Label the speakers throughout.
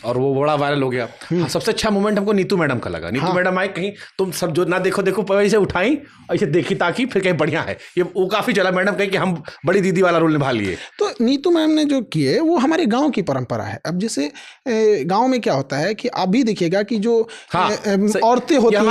Speaker 1: और वो बड़ा वायरल हो गया। हाँ, सबसे अच्छा मोमेंट हमको नीतू मैडम का लगा। नीतू मैडम आई, कहीं तुम सब जो ना देखो देखो ऐसे उठाई, ऐसे देखी ताकि फिर कहीं बढ़िया है, ये वो काफी चला। मैडम कहीं कि हम बड़ी दीदी वाला रोल निभा लिए।
Speaker 2: तो नीतू मैम ने जो किए वो हमारे गांव की परंपरा है। अब जैसे गांव में क्या होता है कि आप भी देखिएगा कि जो औरतें होती हैं,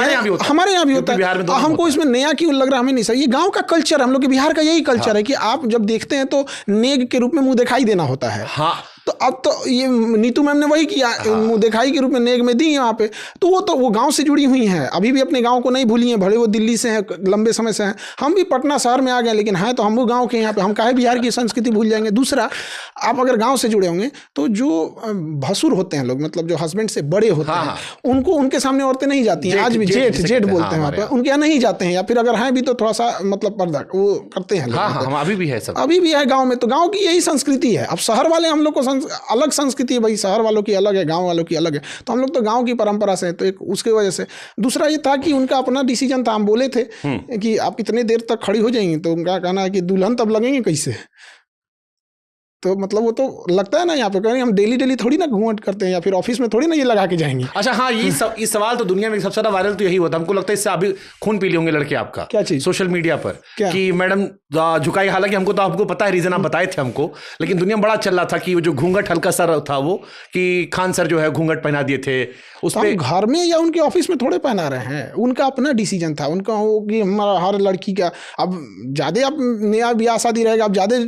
Speaker 2: हमारे यहाँ भी होता है, हमको इसमें नया क्यों लग रहा है हमें नहीं सही, ये गाँव का कल्चर है, हम लोग के बिहार का यही कल्चर है कि आप जब देखते हैं तो नेग के रूप में मुंह दिखाई देना होता है।
Speaker 1: हाँ,
Speaker 2: तो अब तो ये नीतू मैम ने वही किया, मुंह दिखाई के रूप में नेग में दी यहाँ पे। तो वो गांव से जुड़ी हुई हैं, अभी भी अपने गांव को नहीं भूली हैं, भले वो दिल्ली से हैं, लंबे समय से हैं। हम भी पटना शहर में आ गए, लेकिन हैं तो हम वो गांव के यहाँ पे, हम काहे बिहार की संस्कृति भूल जाएंगे। दूसरा, आप अगर गाँव से जुड़े होंगे तो जो भसुर होते हैं लोग, मतलब जो हस्बैंड से बड़े होते हैं, उनको उनके सामने औरतें नहीं जाती हैं। आज भी जेठ बोलते हैं वहाँ पर, उनके यहाँ नहीं जाते हैं, या फिर अगर हैं भी तो थोड़ा सा मतलब पर्दा वो करते हैं।
Speaker 1: अभी भी है, सब
Speaker 2: अभी भी है गाँव में। तो गाँव की यही संस्कृति है। अब शहर वाले हम लोग को अलग संस्कृति है भाई, शहर वालों की अलग है, गांव वालों की अलग है। तो हम लोग तो गांव की परंपरा से हैं, तो एक उसके वजह से। दूसरा ये था कि उनका अपना डिसीजन था। हम बोले थे कि आप इतने देर तक खड़ी हो जाएंगी, तो उनका कहना है कि दुल्हन तब लगेंगे कैसे। तो मतलब वो तो लगता है ना, यहाँ पे कहेंगे हम डेली थोड़ी ना घूंघट करते हैं, या फिर ऑफिस में थोड़ी ना ये लगा के जाएंगे।
Speaker 1: अच्छा, हाँ, ये सवाल तो दुनिया में सबसे ज्यादा वायरल तो यही होता है। हमको लगता है इससे अभी खून पी लिए होंगे लड़के आपका।
Speaker 2: क्या चीज?
Speaker 1: सोशल मीडिया पर कि मैडम झुकाई। हालांकि हमको पता है, रीजन आप बताए थे हमको, लेकिन दुनिया में बड़ा चल रहा था कि वो जो घूंघट हल्का सा था, वो कि खान सर जो है घूंघट पहना दिए थे उस पे।
Speaker 2: घर में या उनके ऑफिस में थोड़े पहना रहे हैं, उनका अपना डिसीजन था। उनका वो कि हमारा हर लड़की का, अब ज्यादा आप नया ब्याह शादी रहेगा, अब ज्यादा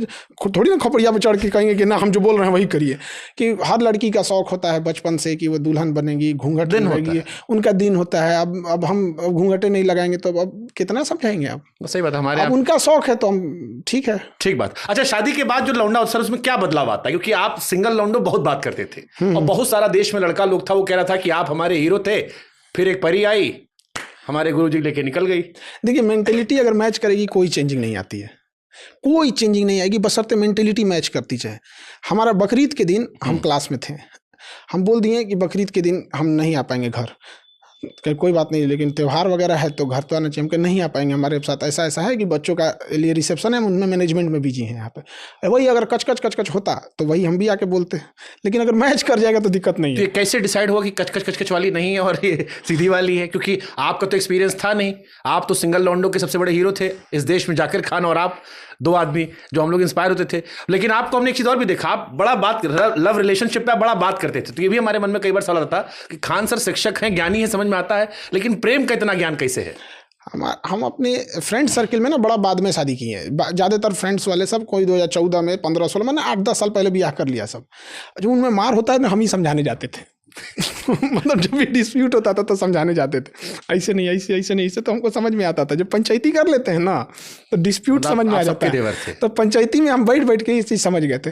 Speaker 2: थोड़ी ना खोपड़िया पे चढ़ के कहेंगे कि ना हम जो बोल रहे हैं वही करिए। कि हर लड़की का शौक होता है बचपन से कि वो दुल्हन बनेगी, घूंघट रहेगी, उनका दिन होता है। अब हम घूंघटे नहीं लगाएंगे तो अब कितना समझाएंगे आप।
Speaker 1: सही बात, हमारे
Speaker 2: अब उनका शौक है तो हम ठीक है,
Speaker 1: ठीक बात। अच्छा, शादी के बाद जो लौंडा उत्सव, उसमें क्या बदलाव आता है? क्योंकि आप सिंगल लौंडो बहुत बात करते थे, और बहुत सारा देश में लड़का लोग था, वो कह रहा था कि आप हमारे हीरो थे, फिर एक परी आई, हमारे गुरुजी लेके निकल गई।
Speaker 2: देखिए, मेंटेलिटी अगर मैच करेगी कोई चेंजिंग नहीं आती है, कोई चेंजिंग नहीं आएगी, बशर्ते मेंटेलिटी मैच करती जाए। हमारा बकरीद के दिन हम क्लास में थे, हम बोल दिए कि बकरीद के दिन हम नहीं आ पाएंगे घर, कोई बात नहीं, लेकिन त्यौहार वगैरह है तो घर तो आना चाहिए। हम नहीं आ पाएंगे, हमारे साथ ऐसा है कि बच्चों का लिए रिसेप्शन है, उनमें मैनेजमेंट में बिजी हैं यहाँ पे। वही अगर कच होता तो वही हम भी आके बोलते, लेकिन अगर मैच कर जाएगा तो दिक्कत नहीं है।
Speaker 1: तो कैसे डिसाइड हुआ कि कच वाली नहीं है और ये सीधी वाली है? क्योंकि आपका तो एक्सपीरियंस था नहीं, आप तो सिंगल लौंडो के सबसे बड़े हीरो थे इस देश में, जाकिर खान और आप, दो आदमी जो हम लोग इंस्पायर होते थे। लेकिन आपको हमने एक चीज और भी देखा, आप बड़ा बात लव रिलेशनशिप पे आप बड़ा बात करते थे। तो ये भी हमारे मन में कई बार सवाल आता कि खान सर शिक्षक हैं, ज्ञानी है, समझ में आता है, लेकिन प्रेम का इतना ज्ञान कैसे है?
Speaker 2: हम अपने फ्रेंड सर्किल में ना बड़ा बाद में शादी की है, ज़्यादातर फ्रेंड्स वाले सब। कोई 2014 में 15-16 मैंने 8-10 साल पहले ब्याह कर लिया सब। जो उनमें मार होता है ना, हम ही समझाने जाते थे मतलब जब भी डिस्प्यूट होता था तो समझाने जाते थे, ऐसे नहीं, ऐसे नहीं, ऐसे तो हमको समझ में आता था। जब पंचायती कर लेते हैं ना तो डिस्प्यूट समझ में आ जाता है। तो पंचायती में हम बैठ के ये चीज़ समझ गए थे।